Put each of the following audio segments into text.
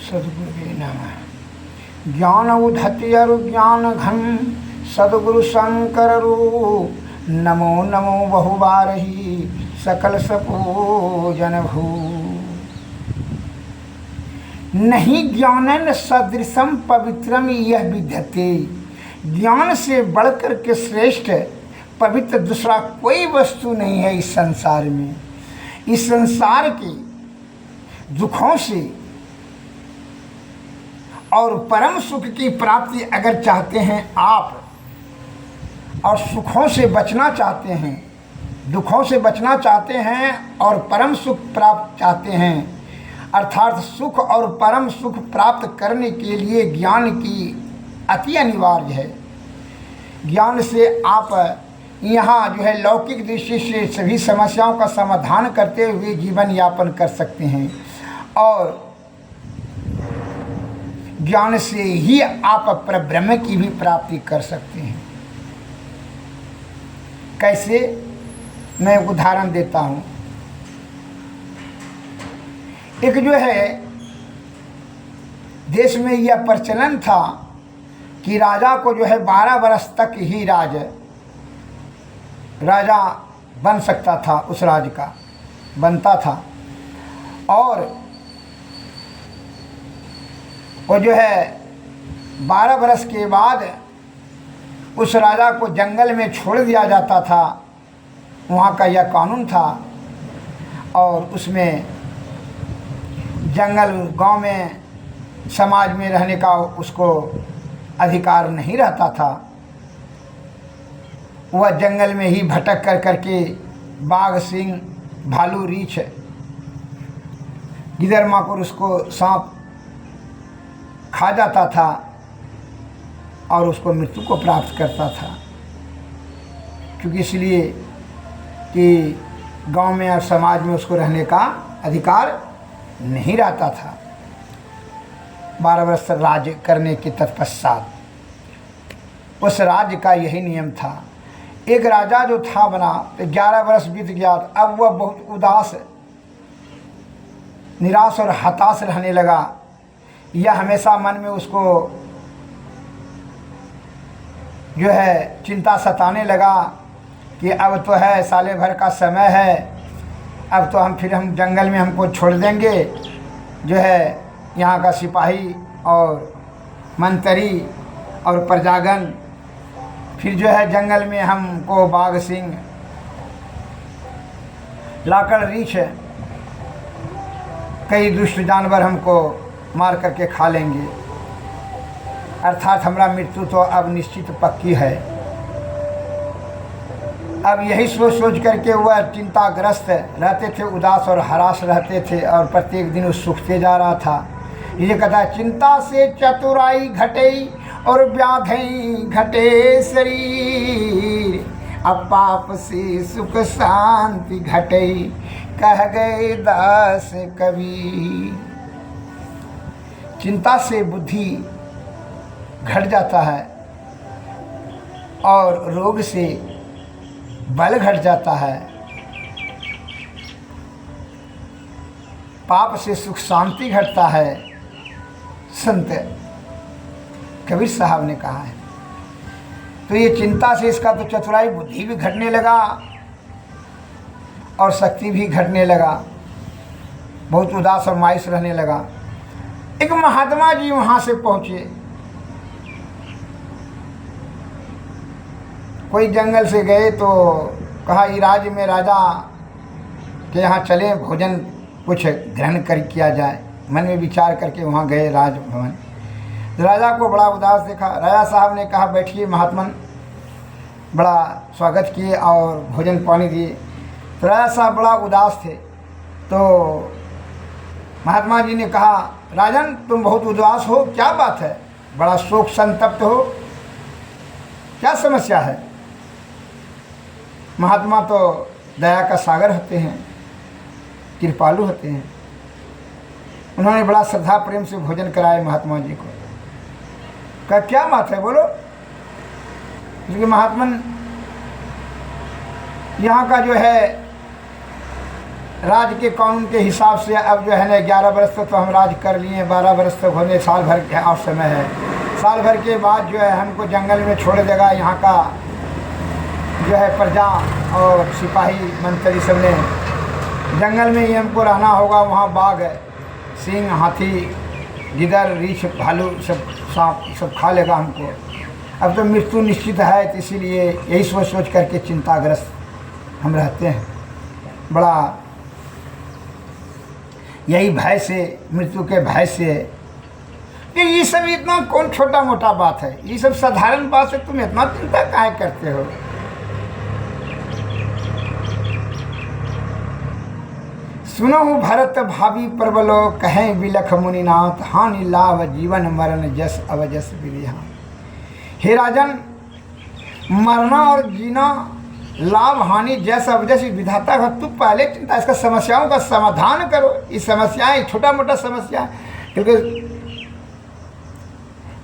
सद्गुरुवे नमः। ज्ञान उधति अरु ज्ञान घन सद्गुरु शंकर रू नमो नमो बहुबारही सकल सपूजन भू। नहीं ज्ञानन सदृशम पवित्रम यह विद्यते। ज्ञान से बढ़कर के श्रेष्ठ पवित्र दूसरा कोई वस्तु नहीं है इस संसार में। इस संसार के दुखों से और परम सुख की प्राप्ति अगर चाहते हैं आप, और सुखों से बचना चाहते हैं, दुखों से बचना चाहते हैं और परम सुख प्राप्त चाहते हैं, अर्थात सुख और परम सुख प्राप्त करने के लिए ज्ञान की अति अनिवार्य है। ज्ञान से आप यहाँ जो है लौकिक दृष्टि से सभी समस्याओं का समाधान करते हुए जीवन यापन कर सकते हैं, और ज्ञान से ही आप परब्रह्म की भी प्राप्ति कर सकते हैं। कैसे? मैं उदाहरण देता हूँ। एक जो है देश में यह प्रचलन था कि राजा को जो है 12 वर्ष तक ही राजा बन सकता था, उस राज्य का बनता था। और वो जो है 12 वर्ष के बाद उस राजा को जंगल में छोड़ दिया जाता था। वहाँ का यह कानून था, और उसमें जंगल गांव में समाज में रहने का उसको अधिकार नहीं रहता था। वह जंगल में ही भटक कर करके बाघ, सिंह, भालू, रीछ, गिदर, माकुर उसको सांप खा जाता था और उसको मृत्यु को प्राप्त करता था। क्योंकि इसलिए कि गांव में और समाज में उसको रहने का अधिकार नहीं रहता था। 12 वर्ष राज्य करने के तत्पश्चात उस राज्य का यही नियम था। एक राजा जो था बना, तो 11 वर्ष बीत गया। अब वह बहुत उदास, निराश और हताश रहने लगा। यह हमेशा मन में उसको जो है चिंता सताने लगा कि अब तो है साले भर का समय है, अब तो हम जंगल में हमको छोड़ देंगे। जो है यहाँ का सिपाही और मंत्री और प्रजागण, फिर जो है जंगल में हमको बाघ, सिंह, लाकड़, रीछ, कई दुष्ट जानवर हमको मार करके खा लेंगे। अर्थात हमारा मृत्यु तो अब निश्चित पक्की है। अब यही सोच करके वह चिंताग्रस्त रहते थे, उदास और हरास रहते थे, और प्रत्येक दिन उस सूखते जा रहा था। ये कहता है, चिंता से चतुराई घटे और व्याधि घटे शरीर, अब पाप से सुख शांति घटे, कह गए दास कबीर। चिंता से बुद्धि घट जाता है और रोग से बल घट जाता है, पाप से सुख शांति घटता है। संत कबीर साहब ने कहा है। तो ये चिंता से इसका तो चतुराई बुद्धि भी घटने लगा और शक्ति भी घटने लगा, बहुत उदास और मायूस रहने लगा। एक महात्मा जी वहाँ से पहुँचे। कोई जंगल से गए तो कहा, इराज में राजा के यहाँ चले, भोजन कुछ ग्रहण कर किया जाए। मन में विचार करके वहाँ गए राजभवन। राजा को बड़ा उदास देखा। राजा साहब ने कहा, बैठिए महात्मन। बड़ा स्वागत किए और भोजन पानी दिए। तो राजा साहब बड़ा उदास थे। तो महात्मा जी ने कहा, राजन तुम बहुत उदास हो, क्या बात है? बड़ा शोक संतप्त हो, क्या समस्या है? महात्मा तो दया का सागर होते हैं, कृपालु होते हैं। उन्होंने बड़ा श्रद्धा प्रेम से भोजन कराए महात्मा जी को। कहा, क्या बात है, बोलो। क्योंकि महात्मन यहाँ का जो है राज के कानून के हिसाब से अब जो है ना 11 वर्ष तक तो हम राज कर लिए, 12 वर्ष तक होने साल भर के और समय है। साल भर के बाद जो है हमको जंगल में छोड़ देगा। यहाँ का जो है प्रजा और सिपाही मंत्री सब ने जंगल में ही हमको रहना होगा। वहाँ बाघ, सिंह, हाथी, गिदड़, रीछ, भालू, सब सांप सब खा लेगा हमको। अब तो मृत्यु निश्चित है, तो इसीलिए यही सोच सोच करके चिंताग्रस्त हम रहते हैं। बड़ा यही भय से, मृत्यु के भय से। ये सब इतना कौन छोटा मोटा बात है, ये सब साधारण बात है, तुम इतना चिंता काहे करते हो। सुनो भरत भावी प्रबलो, कहें विलख मुनिनाथ, हानि लाभ जीवन मरण जस अवजस विरिहा। हे राजन, मरना और जीना, लाभ हानि जैसा अवजस विधाता है। तू पहले चिंता, इसका समस्याओं का समाधान करो। ये समस्याएं छोटा मोटा समस्या, क्योंकि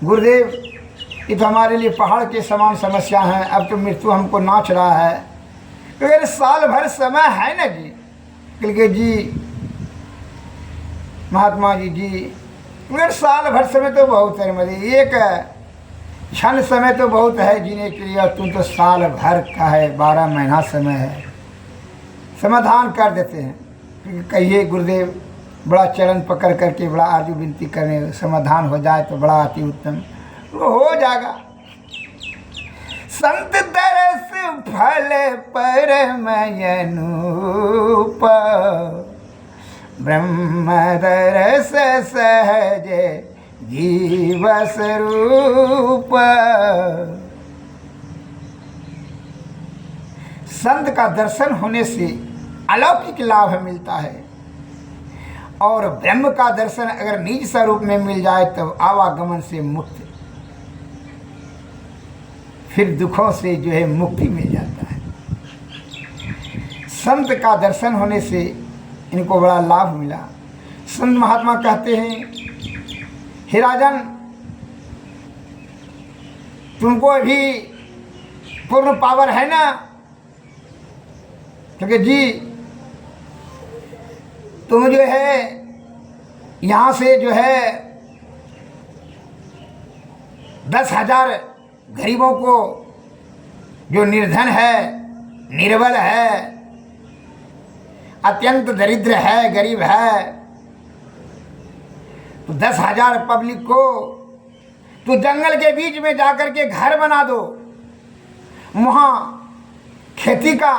गुरुदेव ये तो हमारे लिए पहाड़ के समान समस्या है। अब तो मृत्यु हमको नाच रहा है, क्योंकि साल भर समय है ना जी। क्योंकि जी महात्मा जी साल भर समय तो बहुत है, मतलब एक क्षण समय तो बहुत है जीने के लिए, और तुम तो साल भर का है, 12 महीना समय है। समाधान कर देते हैं, क्योंकि कहिए गुरुदेव, बड़ा चरण पकड़ करके बड़ा आरजू विनती करने, समाधान हो जाए तो बड़ा अति उत्तम, वो हो जाएगा। संत दरस फल परमयनूप, ब्रह्म दरस सहज जीव स्वरूप। संत का दर्शन होने से अलौकिक लाभ मिलता है, और ब्रह्म का दर्शन अगर निज स्वरूप में मिल जाए तो आवागमन से मुक्त, फिर दुखों से जो है मुक्ति मिल जाता है। संत का दर्शन होने से इनको बड़ा लाभ मिला। संत महात्मा कहते हैं, हे राजन, तुमको अभी पूर्ण पावर है ना, क्योंकि जी तुम जो है यहाँ से जो है 10,000 गरीबों को, जो निर्धन है, निर्बल है, अत्यंत दरिद्र है, गरीब है, तो 10,000 पब्लिक को तो जंगल के बीच में जाकर के घर बना दो, वहाँ खेती का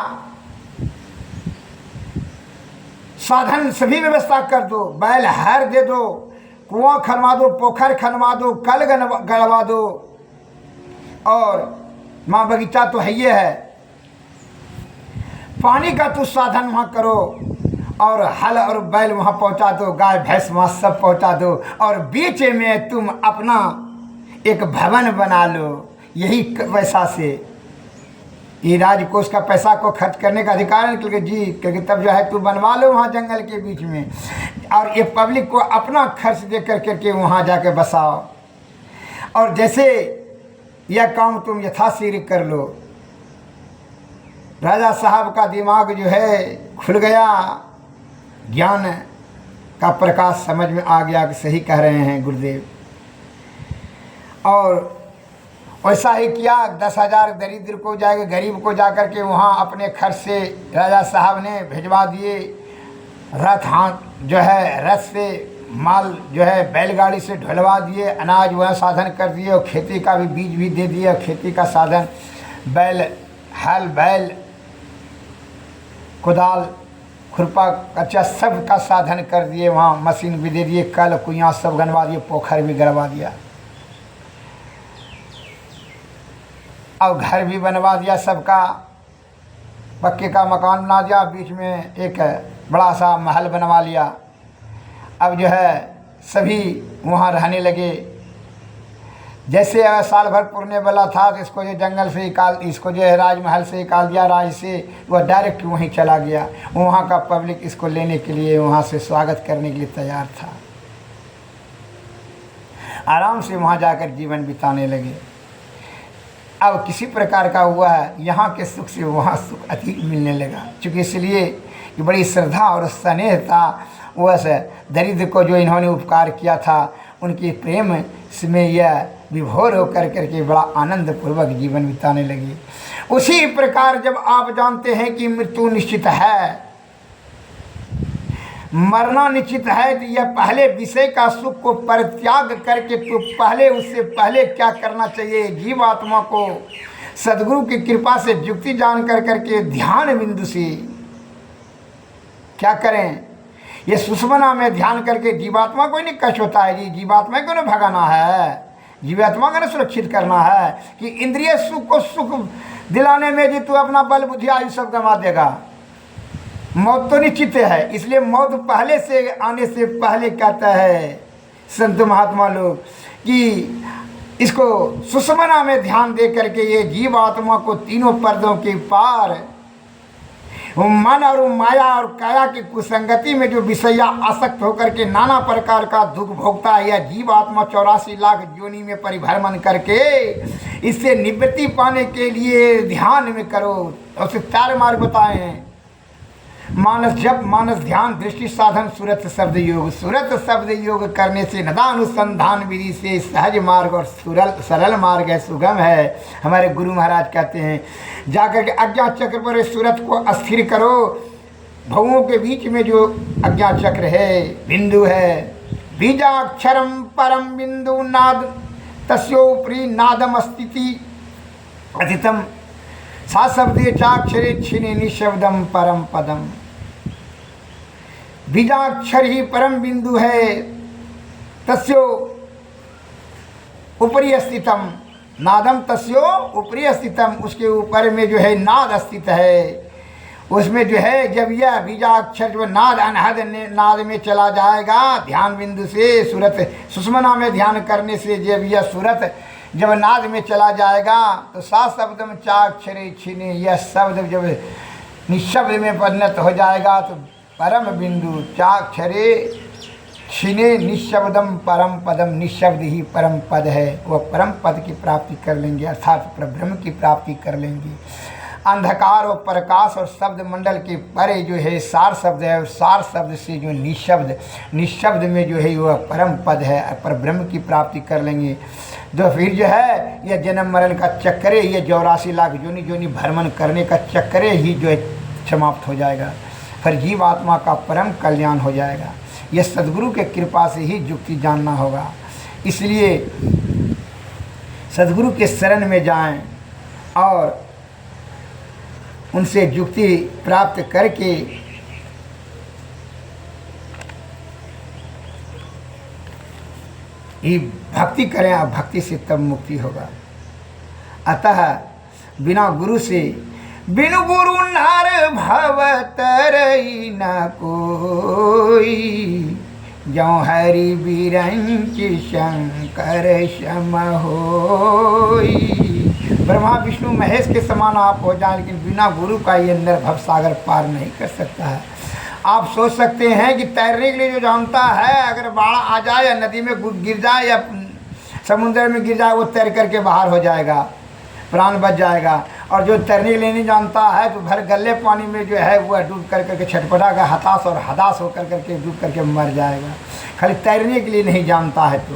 साधन सभी व्यवस्था कर दो, बैल हर दे दो, कुआं खनवा दो, पोखर खनवा दो, कल गड़वा दो, और माँ बगीचा तो है ही है, पानी का तो साधन वहाँ करो, और हल और बैल वहाँ पहुँचा दो, गाय भैंस वहाँ सब पहुँचा दो, और बीच में तुम अपना एक भवन बना लो। यही पैसा से, ये राजकोष का पैसा को खर्च करने का अधिकार है, क्योंकि जी, क्योंकि तब जो है तू बनवा लो वहाँ जंगल के बीच में, और ये पब्लिक को अपना खर्च दे करके वहाँ जाके बसाओ, और जैसे यह काम तुम यथाशीघ्र कर लो। राजा साहब का दिमाग जो है खुल गया, ज्ञान का प्रकाश समझ में आ गया कि सही कह रहे हैं गुरुदेव, और वैसा ही किया। 10,000 दरिद्र को जाएगा, गरीब को जाकर के वहाँ अपने खर्च से राजा साहब ने भिजवा दिए। रथ हाथ जो है, रथ से माल जो है बैलगाड़ी से ढलवा दिए, अनाज वह साधन कर दिए, और खेती का भी बीज भी दे दिया, खेती का साधन, बैल हल, बैल, कुदाल, खुरपा, कच्चा सब का साधन कर दिए, वहाँ मशीन भी दे दिए, कल कुआं सब गनवा दिए, पोखर भी गड़वा दिया, और घर भी बनवा दिया सबका, पक्के का मकान बना दिया, बीच में एक बड़ा सा महल बनवा लिया। अब जो है सभी वहाँ रहने लगे। जैसे साल भर पुरने वाला था तो इसको जो जंगल से निकाल, इसको जो है राजमहल से निकाल दिया, राज से वह डायरेक्ट वहीं चला गया। वहाँ का पब्लिक इसको लेने के लिए, वहाँ से स्वागत करने के लिए तैयार था। आराम से वहाँ जाकर जीवन बिताने लगे। अब किसी प्रकार का हुआ है, यहाँ के सुख से वहाँ सुख अधिक मिलने लगा, चूँकि इसलिए कि बड़ी श्रद्धा और स्नेह था। वह दरिद्र को जो इन्होंने उपकार किया था, उनके प्रेम में यह विभोर होकर करके बड़ा आनंद पूर्वक जीवन बिताने लगे। उसी प्रकार जब आप जानते हैं कि मृत्यु निश्चित है, मरना निश्चित है, तो यह पहले विषय का सुख को परित्याग करके तो पहले उससे पहले क्या करना चाहिए, जीवात्मा को सदगुरु की कृपा से युक्ति जान कर करके ध्यान बिंदु से क्या करें, ये सुषमना में ध्यान करके जीवात्मा को ही नहीं कष्ट होता है जी, जीवात्मा को नहीं भगाना है, जीवात्मा को नहीं सुरक्षित करना है कि इंद्रिय सुख को सुख दिलाने में जी तू अपना बल बुद्धि आयु सब गंवा देगा। मौत तो निश्चित है, इसलिए मौत पहले से आने से पहले कहता है संत महात्मा लोग कि इसको सुषमना में ध्यान दे करके ये जीवात्मा को तीनों पर्दों के पार मन और माया और काया की कुसंगति में जो विषया आसक्त होकर के नाना प्रकार का दुख भोगता है, यह जीवात्मा 84 लाख योनि में परिभ्रमण करके इससे निवृत्ति पाने के लिए ध्यान में करो। और उसे 4 मार्ग बताए हैं, मानस जप, मानस ध्यान, दृष्टि साधन, सूरत शब्द योग। सूरत शब्द योग करने से नदानुसंधान विधि से सहज मार्ग और सरल मार्ग है, सुगम है। हमारे गुरु महाराज कहते हैं जाकर के अज्ञा चक्र पर सूरत को अस्थिर करो। भवों के बीच में जो अज्ञा चक्र है, बिंदु है, बीजाक्षरम परम बिंदु नाद तस्योपरि नादम स्थिति अधितम सा शब्दे चाक्षरे छिने निशब्दम परम पदम। बीजाक्षर ही परम बिंदु है, तस्यो उपरि स्थितम नादम, तस्यो उपरि स्थितम, उसके ऊपर में जो है नाद स्थित है। उसमें जो है जब यह बीजाक्षर जो नाद अनहद नाद में चला जाएगा ध्यान बिंदु से, सूरत सुषमना में ध्यान करने से जब यह सूरत जब नाद में चला जाएगा तो सा शब्दम चाक्षरे छिने, यह शब्द जब निशब्द में परिणत हो जाएगा तो परम बिंदु चाक्षरे छिने निशब्दम परम पदम, निशब्द ही परम पद है। वह परम पद की प्राप्ति कर लेंगे, अर्थात परब्रह्म की प्राप्ति कर लेंगे। अंधकार और प्रकाश और शब्द मंडल के परे जो है सार शब्द है, और सार शब्द से जो निशब्द में जो है वह परम पद है, परब्रह्म की प्राप्ति कर लेंगे। तो फिर जो है यह जन्म मरण का चक्कर, यह 84 लाख योनि भ्रमण करने का चक्कर ही जो है समाप्त हो जाएगा, फिर जीव आत्मा का परम कल्याण हो जाएगा। यह सद्गुरु के कृपा से ही युक्ति जानना होगा। इसलिए सद्गुरु के शरण में जाएं और उनसे युक्ति प्राप्त करके ही भक्ति करें, और भक्ति से तब मुक्ति होगा। अतः बिना गुरु से, बिनु गुरु नार भव तरई न कोई, जो हरि बिरंच शंकर शम होई। ब्रह्मा विष्णु महेश के समान आप हो जाए, लेकिन बिना गुरु का ये अंदर भव सागर पार नहीं कर सकता है। आप सोच सकते हैं कि तैरने के लिए जो जानता है, अगर बाढ़ आ जाए या नदी में गिर जाए या समुद्र में गिर जाए, वो तैर करके बाहर हो जाएगा, प्राण बच जाएगा। और जो तैरने के लिए नहीं जानता है तो भर गले पानी में जो है वह डूब कर करके छटपटा कर हताश और हदास होकर करके डूब करके मर जाएगा, खाली तैरने के लिए नहीं जानता है। तो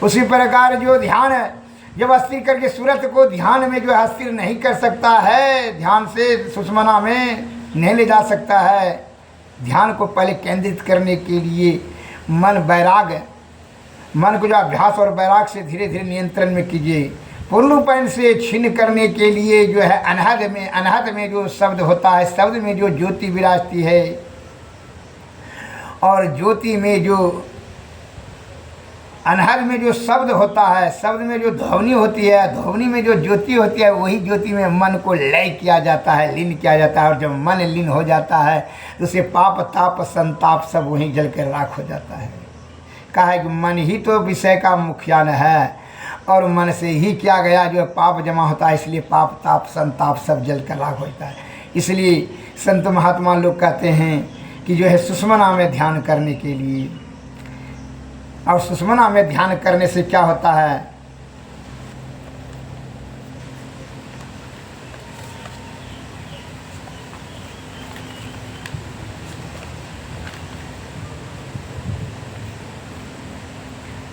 उसी प्रकार जो ध्यान है, जब अस्थिर करके सूरत को ध्यान में जो है अस्थिर नहीं कर सकता है, ध्यान से सुषमना में नहीं ले जा सकता है। ध्यान को पहले केंद्रित करने के लिए मन को जो अभ्यास और वैराग से धीरे धीरे नियंत्रण में कीजिए। पूर्णपन से छीन करने के लिए जो है अनहद में जो शब्द होता है, शब्द में जो ज्योति विराजती है, और ज्योति में जो अनहद में जो शब्द होता है, शब्द में जो ध्वनि होती है, ध्वनि में जो ज्योति होती है, वही ज्योति में मन को लय किया जाता है, लीन किया जाता है। और जब मन लीन हो जाता है तो उसे पाप ताप संताप सब वहीं जल कर राख हो जाता है। कहा है कि मन ही तो विषय का मुखियान है, और मन से ही किया गया जो पाप जमा होता है, इसलिए पाप ताप संताप सब जल कर राख होता है। इसलिए संत महात्मा लोग कहते हैं कि जो है सुषमना में ध्यान करने के लिए, और सुषमना में ध्यान करने से क्या होता है,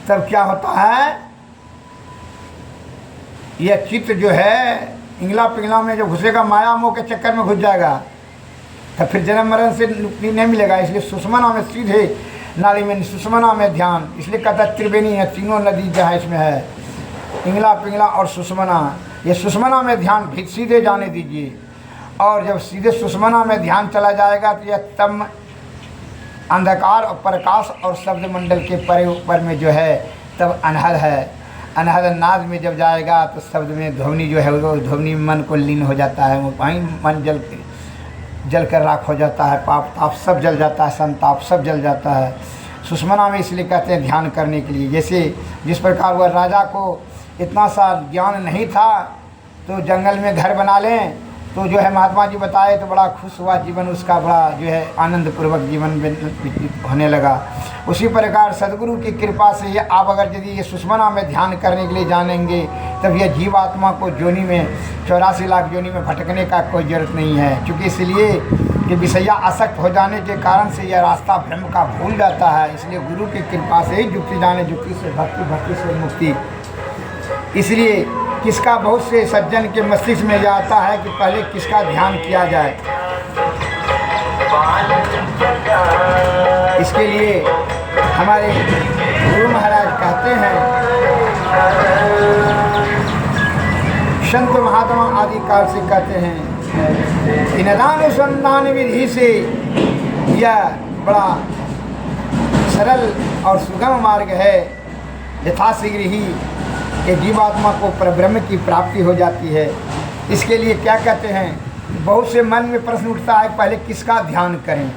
तब क्या होता है, यह चित्त जो है इंगला पिंगला में जो घुसेगा, माया मोह के चक्कर में घुस जाएगा, तो फिर जन्म मरण से मुक्ति नहीं मिलेगा। इसलिए सुषुम्ना में सीधे नाड़ी में, सुषुम्ना में ध्यान, इसलिए कहता है त्रिवेणी है, तीनों नदी जहाँ इसमें है, इंगला पिंगला और सुषुम्ना। ये सुषुम्ना में ध्यान भी सीधे जाने दीजिए, और जब सीधे सुषुम्ना में ध्यान चला जाएगा तो यह तम अंधकार और प्रकाश और शब्द मंडल के परे ऊपर में जो है तब अनहद है। अनहद नाद में जब जाएगा तो शब्द में ध्वनि जो है वो ध्वनि में मन को लीन हो जाता है, वो वहीं मन जल कर राख हो जाता है, पाप ताप सब जल जाता है, संताप सब जल जाता है। सुषुम्ना में इसलिए कहते हैं ध्यान करने के लिए। जैसे जिस प्रकार वह राजा को इतना सा ज्ञान नहीं था तो जंगल में घर बना लें, तो जो है महात्मा जी बताए तो बड़ा खुश हुआ, जीवन उसका बड़ा जो है आनंद पूर्वक जीवन होने लगा। उसी प्रकार सदगुरु की कृपा से ये आप अगर यदि ये सुषुम्ना में ध्यान करने के लिए जानेंगे तब यह जीवात्मा को जोनी में 84 लाख जोनी में भटकने का कोई ज़रूरत नहीं है। क्योंकि इसलिए कि विषया आसक्त हो जाने के कारण से यह रास्ता ब्रह्म का भूल जाता है। इसलिए गुरु की कृपा से ही जुक्ति जाने, जुक्ति से भक्ति, भक्ति से मुक्ति। इसलिए किसका बहुत से सज्जन के मस्तिष्क में यह आता है कि पहले किसका ध्यान किया जाए। इसके लिए हमारे गुरु महाराज कहते हैं, संत महात्मा आदि काल से कहते हैं कि निदानुसंधान विधि से यह बड़ा सरल और सुगम मार्ग है, यथाशीघ्र ही ये जीवात्मा को परब्रह्म की प्राप्ति हो जाती है। इसके लिए क्या कहते हैं, बहुत से मन में प्रश्न उठता है पहले किसका ध्यान करें।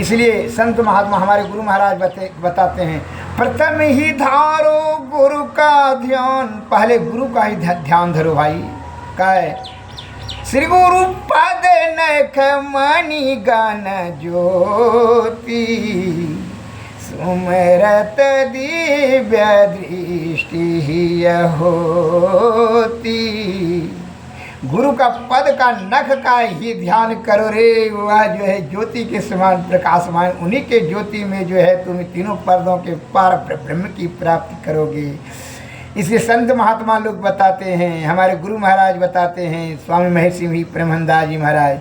इसलिए संत महात्मा हमारे गुरु महाराज बताते हैं, प्रथम ही धारो गुरु का ध्यान, पहले गुरु का ही ध्यान धरो भाई। क्या है, श्री गुरु पद नख मणि गण ज्योति, सुमरत दिव्य दृष्टि होती। गुरु का पद का नख का ही ध्यान करो रे, वह जो है ज्योति के समान प्रकाशमान, उन्हीं के ज्योति में जो है तुम तीनों पर्दों के पार ब्रह्म की प्राप्ति करोगे। इसलिए संत महात्मा लोग बताते हैं, हमारे गुरु महाराज बताते हैं, स्वामी महर्षि ब्रह्मदास जी महाराज,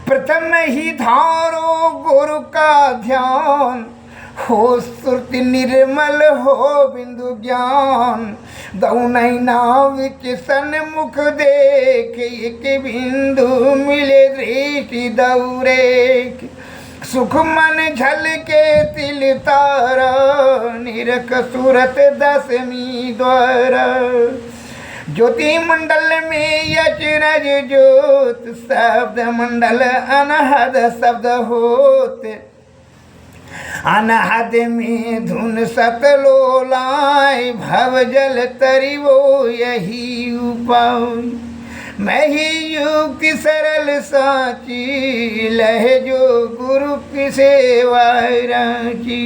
प्रथम ही धारो गुरु का ध्यान, हो सुरति निर्मल हो बिंदु ज्ञान, दऊ नैना विच सन्मुख देख, एक बिंदु मिले दृष्टि दौरे, सुख मन झलके तिल तारा, निरख सूरत दसमी द्वारा, ज्योति मंडल में यचरज ज्योत, शब्द मंडल अनहद शब्द होते, अनहद में धुन सतलोलाय, भव जल तरी वो यही उपाय, मैं ही युक्ति सरल साची, लहे जो गुरु की सेवा राची।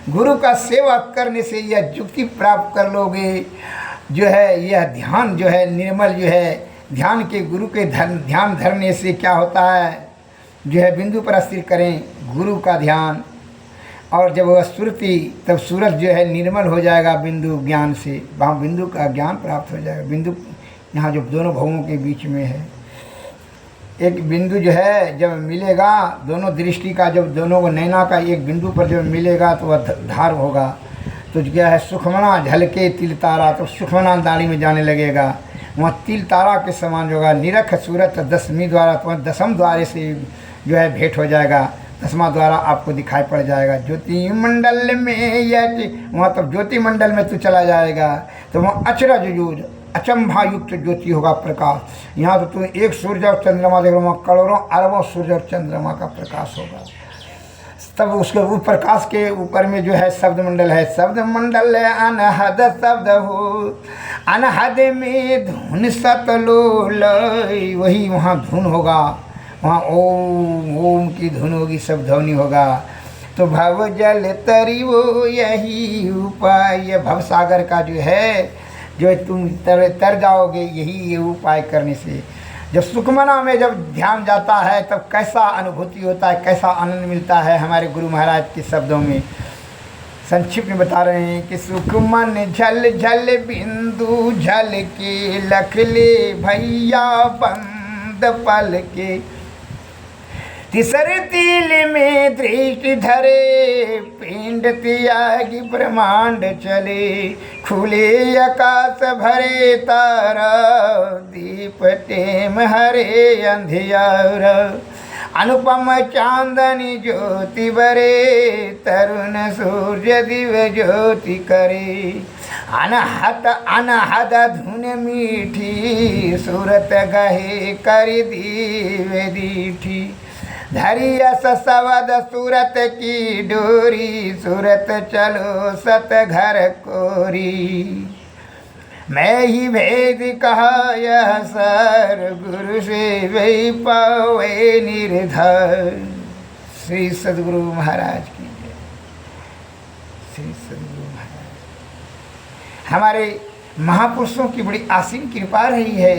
गुरु का सेवा करने से यह युक्ति प्राप्त कर लोगे। जो है यह ध्यान जो है निर्मल जो है ध्यान के गुरु के ध्यान धरने से क्या होता है, जो है बिंदु पर स्थिर करें गुरु का ध्यान, और जब वह सुरती तब सूरज जो है निर्मल हो जाएगा बिंदु ज्ञान से, वहाँ बिंदु का ज्ञान प्राप्त हो जाएगा। बिंदु यहाँ जो दोनों भवों के बीच में है, एक बिंदु जो है जब मिलेगा दोनों दृष्टि का, जब दोनों को नैना का एक बिंदु पर जब मिलेगा तो वह धार होगा। तो क्या है, सुखमना झलके तिल तारा, तो सुखमना दाढ़ी में जाने लगेगा, वहाँ तिल तारा के समान होगा। निरख सूरत दसवीं द्वारा, तो दसम द्वारे से जो है भेंट हो जाएगा, दसवां द्वारा आपको दिखाई पड़ जाएगा। ज्योति मंडल में यच, वहाँ तब ज्योति मंडल में तू चला जाएगा तो वहाँ अचरज यूज अचंभा युक्त ज्योति होगा प्रकाश। यहाँ तो तुम एक सूर्य और चंद्रमा देख रहे हो, वहाँ करोड़ों अरबों सूर्य और चंद्रमा का प्रकाश होगा। तब उसके उस प्रकाश के ऊपर में जो है शब्द मंडल है, शब्द मंडल अनहद शब्द हो, अनहद में धुन सतलोल, वही वहाँ धुन होगा, वहाँ ओम ओम की धुन होगी, सब ध्वनि होगा। तो भव जल तरी वो यही उपाय, भव सागर का जो है जो तुम तर जाओगे यही ये उपाय करने से। जब सुखमना में जब ध्यान जाता है तब कैसा अनुभूति होता है, कैसा आनंद मिलता है। हमारे गुरु महाराज के शब्दों में संक्षिप्त में बता रहे हैं कि सुख मन झल झल बिंदु झल के लख ले भैया बंद पल के, तिसर तिल में दृष्टि धरे पिंड त्यागी ब्रह्मांड चले, खुले आकाश भरे तारा दीप टेम हरे अंधियार, अनुपम चांदनी ज्योति बरे तरुण सूर्य दिव ज्योति करे, अनहत अनहद धुन मीठी सूरत गहे कर दीव दीठी, धरियस सवद सूरत की डोरी सूरत चलो सत घर कोरी, मैं ही भेद कहा यह सर गुरु से वही पावे निर्धर। श्री सद्गुरु महाराज की जय। श्री सद्गुरु महाराज हमारे महापुरुषों की बड़ी असीम कृपा रही है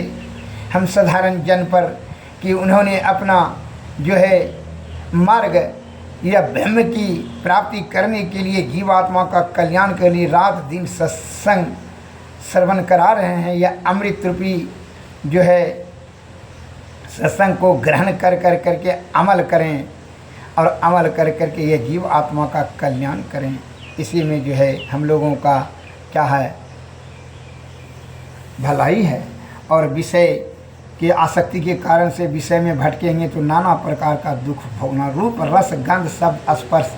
हम साधारण जन पर कि उन्होंने अपना जो है मार्ग या ब्रह्म की प्राप्ति करने के लिए जीवात्मा का कल्याण के लिए रात दिन सत्संग श्रवण करा रहे हैं। या अमृत रूपी जो है सत्संग को ग्रहण कर करके अमल करें और अमल कर करके ये जीव आत्मा का कल्याण करें। इसी में जो है हम लोगों का क्या है भलाई है। और विषय की आसक्ति के कारण से विषय में भटकेंगे तो नाना प्रकार का दुख भोगना, रूप रस गंध शब्द स्पर्श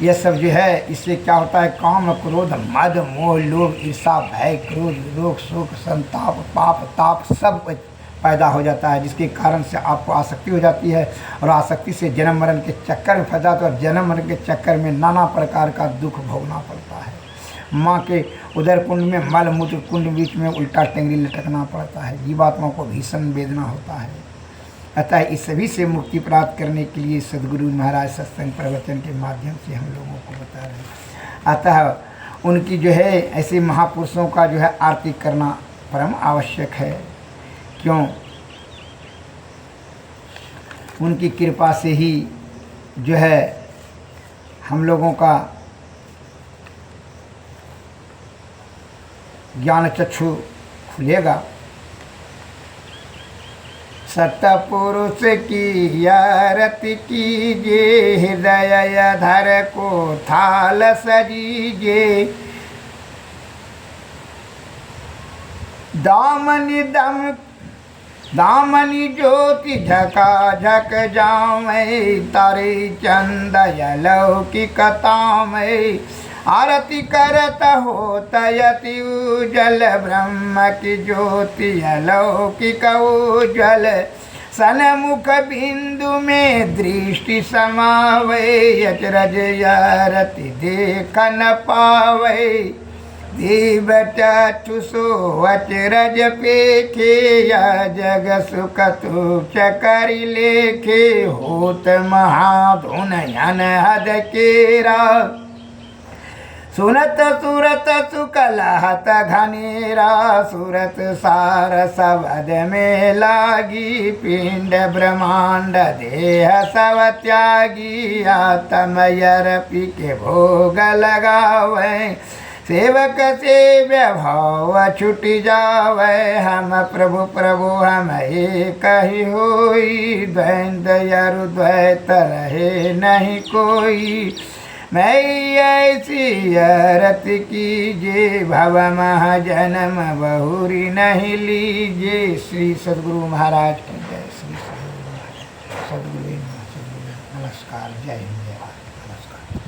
ये सब जो है इससे क्या होता है काम क्रोध मद मोह लोभ ईर्षा भय क्रोध रोग शोक संताप पाप ताप सब पैदा हो जाता है, जिसके कारण से आपको आसक्ति हो जाती है और आसक्ति से जन्म मरण के चक्कर में फंस जाता है और जन्म मरण के चक्कर में नाना प्रकार का दुख भोगना पड़ता है। माँ के उदर कुंड में मल मूत्र कुंड बीच में उल्टा टेंगरी लटकना पड़ता है, जीवात्मा को भीषण वेदना होता है। अतः इस सभी से मुक्ति प्राप्त करने के लिए सद्गुरु महाराज सत्संग प्रवचन के माध्यम से हम लोगों को बता रहे हैं। अतः उनकी जो है ऐसे महापुरुषों का जो है आरती करना परम आवश्यक है। क्यों? उनकी कृपा से ही जो है हम लोगों का ज्ञान चक्षु खुलेगा। सतपुरुष की आरती कीजिए, हृदय धर को थाल सजीजे, दामनी ज्योति झका झक जावे, तारे चंद लौकिकतामय, आरती करत होत यति उजल, ब्रह्म की ज्योति अलौकिक उज्जवल, सन्मुख बिंदु में दृष्टि समावे, अचरज आरती देख न पावे, दीव चक्षुषो अचरज पेखे, या जग सुख तुच्छ करि लेखे, होत महाधुन अनहद केरा, सुनत सूरत सुकलहत घनेरा, सूरत सार सबद में लागी, पिंड ब्रह्मांड देह सब त्यागी, आत्मयर्पी के भोग लगावे, सेवक सेव्य भाव छुट जावे, हम प्रभु प्रभु हम एक ही होई, द्वैत द्वैत रहे नहीं कोई, मैं ऐसी आरती कीजिए, भव महाजन्म बहुरी नहीं लीजिए। श्री सद्गुरु महाराज की जय। श्री सद्गुरु महाराज सद्गुरु नमस्कार। जय हिंद जय भारत। नमस्कार।